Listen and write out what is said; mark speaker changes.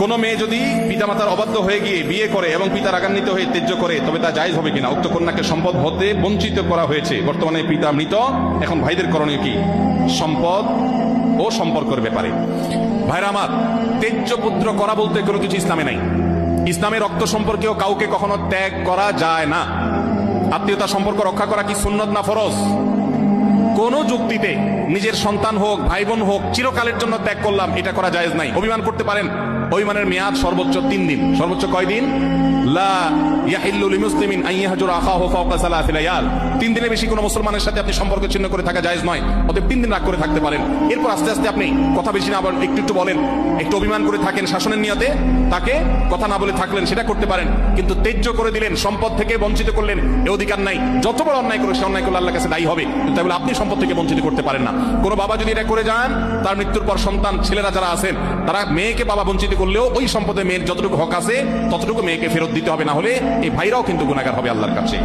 Speaker 1: কোন মেয়ে যদি পিতামাতার অবাধ্য হয়ে গিয়ে বিয়ে করে এবং পিতা রাগান্বিত হয়ে ত্যায্য করে, তবে তা জায়েজ হবে কিনা? উক্ত কন্যাকে সম্পদ হতে বঞ্চিত করা হয়েছে, বর্তমানে পিতা মৃত, এখন ভাইদের করণীয় কি সম্পদ ও সম্পর্কের ব্যাপারে? ভাইরা আমার, ত্যায্য পুত্র করা বলতে কোনো কিছু ইসলামে নাই। ইসলামে রক্ত সম্পর্কেও কাউকে কখনো ত্যাগ করা যায় না। আত্মীয়তা সম্পর্ক রক্ষা করা কি সুন্নত না ফরজ? কোন যুক্তিতে নিজের সন্তান হোক, ভাই বোন হোক, চিরকালের জন্য ত্যাগ করলাম, এটা করা জায়েজ নাই। অভিমান করতে পারেন, অভিমানের মেয়াদ সর্বোচ্চ 3 দিন। সর্বোচ্চ কয় দিন? লা ইয়াহিল্লু লিমুসলিমিন আন ইয়াহজুরা আখাহু ফাওকা সালাসি লায়াল। 3 দিনের বেশি কোনো মুসলমানের সাথে আপনি সম্পর্ক ছিন্ন করে থাকা জায়েজ নয়। অতএব 3 দিন রাগ করে থাকতে পারেন। এরপর আস্তে আস্তে আপনি কথা বেশি না, আবার একটু একটু বলেন, একটু অভিমান করে থাকেন শাসনের নিয়তে, তাকে কথা না বলে থাকলেন, সেটা করতে পারেন। কিন্তু ত্যায্য করে দিলেন, সম্পদ থেকে বঞ্চিত করলেন, এ অধিকার নাই। যত বড় অন্যায় করে সে অন্যায় করলে আল্লাহর কাছে দায়ী হবে, তাই বলে আপনি সম্পদ থেকে বঞ্চিত করতে পারেন না। কোনো বাবা যদি এটা করে যান, তার মৃত্যুর পর সন্তান ছেলেরা যারা আছেন, তারা মেয়েকে বাবা বঞ্চিত করলেও ওই সম্পদে মেয়ের যতটুকু হক আছে ততটুকু মেয়েকে ফেরত দিতে হবে, না হলে এই ভাইরাও কিন্তু গুনাহগার হবে আল্লাহর কাছে।